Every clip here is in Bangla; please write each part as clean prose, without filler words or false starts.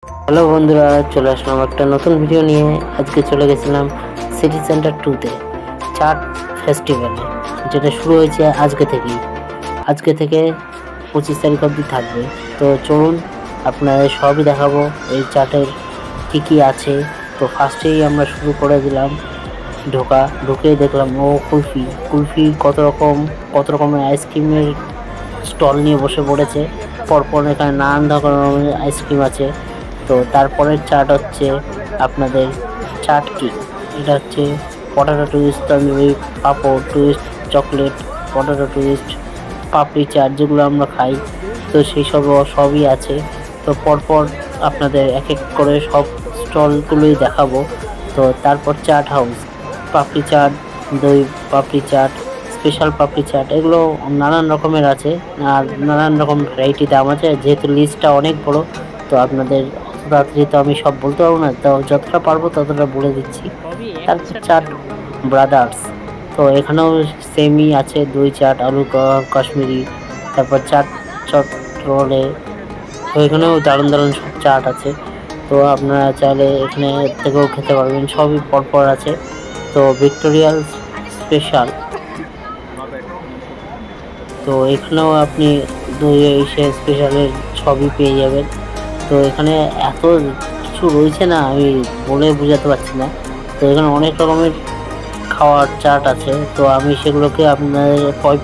হ্যালো বন্ধুরা, চলে আসলাম একটা নতুন ভিডিও নিয়ে। আজকে চলে গেছিলাম সিটি সেন্টার 2-তে চাট ফেস্টিভ্যালে, যেটা শুরু হয়েছে আজকে থেকে 25 তারিখ অবধি থাকবে। তো চলুন আপনাদের সবই দেখাবো এই চাটের কি আছে। তো ফার্স্টেই আমরা শুরু করে দিলাম ঢুকেই দেখলাম কুলফি কত রকমের আইসক্রিমের স্টল নিয়ে বসে পড়েছে। পরপর এখানে নানান ধরনের আইসক্রিম আছে। তো তারপরের চাট হচ্ছে আপনাদের চাট কেক। এটা হচ্ছে পটাটো টুইস্ট, তন্দুরি পাঁপড় টুইস্ট, চকলেট পটাটো টুইস্ট, পাপড়ি চাট যেগুলো আমরা খাই। তো সেই সবই আছে। তো পরপর আপনাদের এক এক করে সব স্টলগুলোই দেখাবো। তো তারপর চাট হাউস, পাপড়ি চাট, দই পাপড়ি চাট, স্পেশাল পাপড়ি চাট, এগুলো নানান রকমের আছে আর নানান রকম ভ্যারাইটি দাম আছে। যেহেতু লিস্টটা অনেক বড়, তো আপনাদের অত তাড়াতাড়ি তো আমি সব বলতে পারবো না, তো যতটা পারবো ততটা বলে দিচ্ছি। তারপর চাট ব্রাদার্স, তো এখানেও সেমই আছে, দই চাট, আলু কাশ্মীরি, তারপর চাট চট্টলে। তো এখানেও দারুণ দারুণ সব চাট আছে। তো আপনারা চাইলে এখানে থেকেও খেতে পারবেন, সবই পরপর আছে। তো ভিক্টোরিয়াল স্পেশাল, তো এখানেও আপনি দই এসে স্পেশালের সবই পেয়ে যাবেন। তো এখানে এত কিছু রয়েছে না, আমি বলে বোঝাতে পারছি না। তো এখানে অনেক রকমের খাওয়ার চাট আছে, তো আমি সেগুলোকে আপনাদের পয়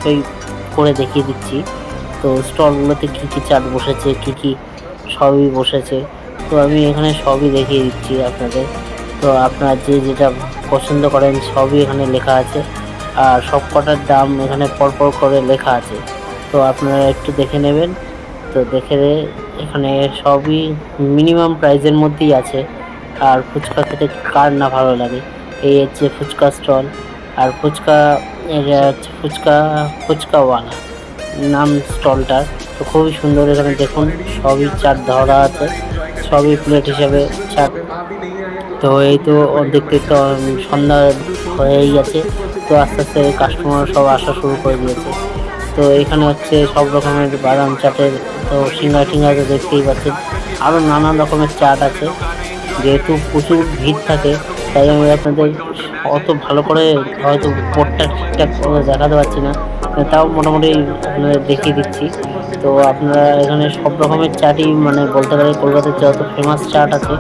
করে দেখিয়ে দিচ্ছি। তো স্টলগুলোতে কী কী চাট বসেছে, কী সবই বসেছে, তো আমি এখানে সবই দেখিয়ে দিচ্ছি আপনাদের। তো আপনারা যেটা পছন্দ করেন সবই এখানে লেখা আছে, আর সব কটার দাম এখানে পরপর করে লেখা আছে। তো আপনারা একটু দেখে নেবেন। তো দেখে এখানে সবই মিনিমাম প্রাইসের মধ্যেই আছে। আর ফুচকা খেতে কার না ভালো লাগে। এই হচ্ছে ফুচকা স্টল, আর এটা হচ্ছে ফুচকাওয়ালা নাম স্টলটার। তো খুবই সুন্দর, এখানে দেখুন সবই চাট ধরা আছে, সবই প্লেট হিসাবে চাট। তো এই তো দেখতে তো সন্ধ্যা হয়েই গেছে, তো আস্তে আস্তে কাস্টমার সব আসা শুরু করে দিয়েছে। তো এখানে হচ্ছে সব রকমের বাদাম চাটের, তো সিঙ্গারা তো দেখতেই পাচ্ছেন, আরও নানান রকমের চাট আছে। যেহেতু প্রচুর ভিড় থাকে, তাই আমি আপনাদের অত ভালো করে হয়তো বোর্ডটা ঠিকঠাক করে দেখাতে পারছি না, তাও মোটামুটি আপনাদের দেখিয়ে দিচ্ছি। তো আপনারা এখানে সব রকমের চাটই, মানে বলতে পারি কলকাতার যত ফেমাস চাট আছে,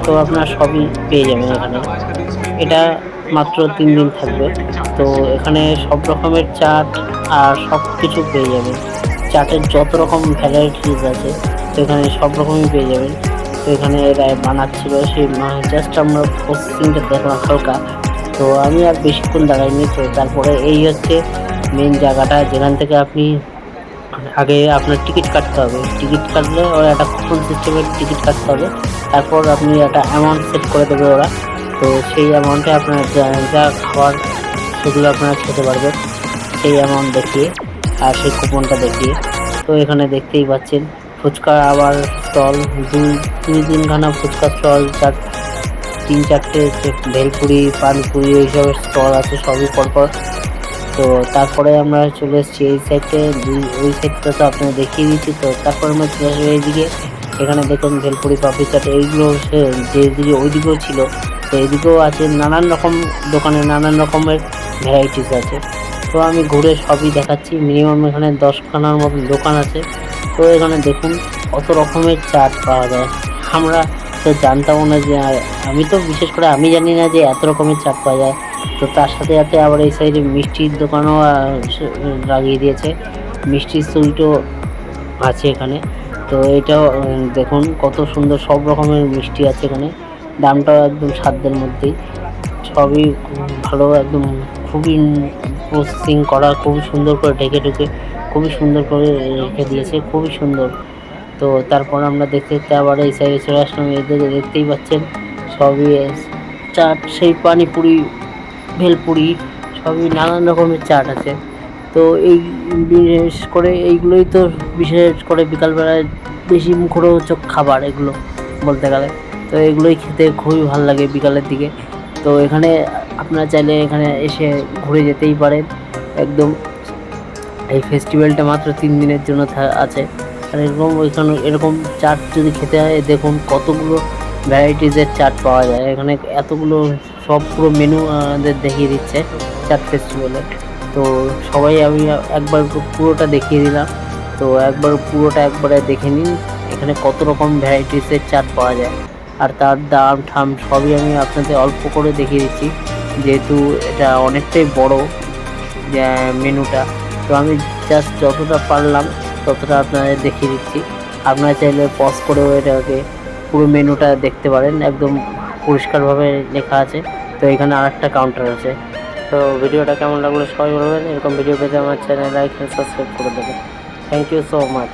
তো আপনারা সবই পেয়ে যাবেন এখানে। এটা মাত্র 3 দিন থাকবে। তো এখানে সব রকমের চাট আর সব কিছু পেয়ে যাবেন। চাটের যত রকম ভ্যারাইটিস আছে, তো এখানে সব রকমই পেয়ে যাবেন। তো এখানে এরা বানাচ্ছিল, সেই জাস্ট আমরা প্রসেসিংটা দেখলাম হালকা। তো আমি আর বেশিক্ষণ দাঁড়াইনি। তো তারপরে এই হচ্ছে মেন জায়গাটা, যেখান থেকে আপনি আগে আপনার টিকিট কাটতে হবে। টিকিট কাটলে ওরা একটা কুপন সিস্টেমের টিকিট কাটতে হবে। তারপর আপনি একটা অ্যামাউন্ট সেট করে দেবে ওরা। তো সেই অ্যামাউন্টে আপনার যা খাবার সেগুলো আপনারা খেতে পারবেন, সেই অ্যামাউন্ট দেখিয়ে আর সেই কুপনটা দেখিয়ে। তো এখানে দেখতেই পাচ্ছেন ফুচকা আবার স্টল, দুই তিনখানা ফুচকা স্টল, 3-4টে ভেলপুরি, পানপুরি, এইসবের স্টল আছে সবই পরপর। তো তারপরে আমরা চলে এসেছি এই সাইডে, ওই সাইডটা তো আপনাকে দেখিয়ে দিচ্ছি। তো তারপরে আমরা চলে আসবো এইদিকে। এখানে দেখুন ভেলপুরি, পাপড়ি চাট, এইগুলো যেদিকে ওইদিকেও ছিল, তো এইদিকেও আছে। নানান রকম দোকানে নানান রকমের ভ্যারাইটিস আছে। তো আমি ঘুরে সবই দেখাচ্ছি। মিনিমাম এখানে 10খানার মতন দোকান আছে। তো এখানে দেখুন কত রকমের চাট পাওয়া যায়। আমরা তো জানতামও না যে, আমি তো বিশেষ করে আমি জানি না যে এত রকমের চাট পাওয়া যায়। তো তার সাথে সাথে আবার এই সাইডে মিষ্টির দোকানও লাগিয়ে দিয়েছে, মিষ্টির সুইটও আছে এখানে। তো এটাও দেখুন কত সুন্দর, সব রকমের মিষ্টি আছে এখানে। দামটাও একদম সাধ্যের মধ্যেই, সবই ভালো, একদম খুবই প্রসেসিং করা, খুবই সুন্দর করে ঢেকে খুবই সুন্দর করে রেখে দিয়েছে, খুবই সুন্দর। তো তারপর আমরা দেখতে দেখতে আবার এই সাইডে চলে আসলাম। এদিকে দেখতেই পাচ্ছেন সবই চাট, সেই পানিপুরি, ভেলপুরি, সবই নানান রকমের চাট আছে। তো এই বিশেষ করে এইগুলোই তো বিশেষ করে বিকালবেলায় বেশি মুখরোচক খাবার এগুলো বলতে গেলে। তো এগুলোই খেতে খুবই ভালো লাগে বিকালের দিকে। তো এখানে আপনারা চাইলে এখানে এসে ঘুরে যেতেই পারেন। একদম এই ফেস্টিভ্যালটা মাত্র 3 দিনের জন্য আছে। আর এরকম চাট যদি খেতে হয় দেখুন কতগুলো ভ্যারাইটিসের চাট পাওয়া যায় এখানে। এতগুলো সব পুরো মেনু আমাদের দেখিয়ে দিচ্ছে চাট ফেস্টিভ্যালে। তো সবাই আমি একবার পুরোটা দেখিয়ে দিলাম, তো একবারে দেখে নিন এখানে কত রকম ভ্যারাইটিসের চাট পাওয়া যায়। আর তার দাম ঠাম সবই আমি আপনাদের অল্প করে দেখিয়ে দিচ্ছি, যেহেতু এটা অনেকটাই বড় মেনুটা। তো আমি জাস্ট যতটা পারলাম ততটা আপনাদের দেখিয়ে দিচ্ছি। আপনারা চাইলে পজ করেও এটাকে পুরো মেনুটা দেখতে পারেন, একদম পরিষ্কারভাবে লেখা আছে। তো এখানে আরেকটা কাউন্টার আছে। তো ভিডিওটা কেমন লাগলো সবাই বলবেন। এরকম ভিডিও পেতে আমার চ্যানেল লাইক এন্ড সাবস্ক্রাইব করে দেবেন। Thank you so much.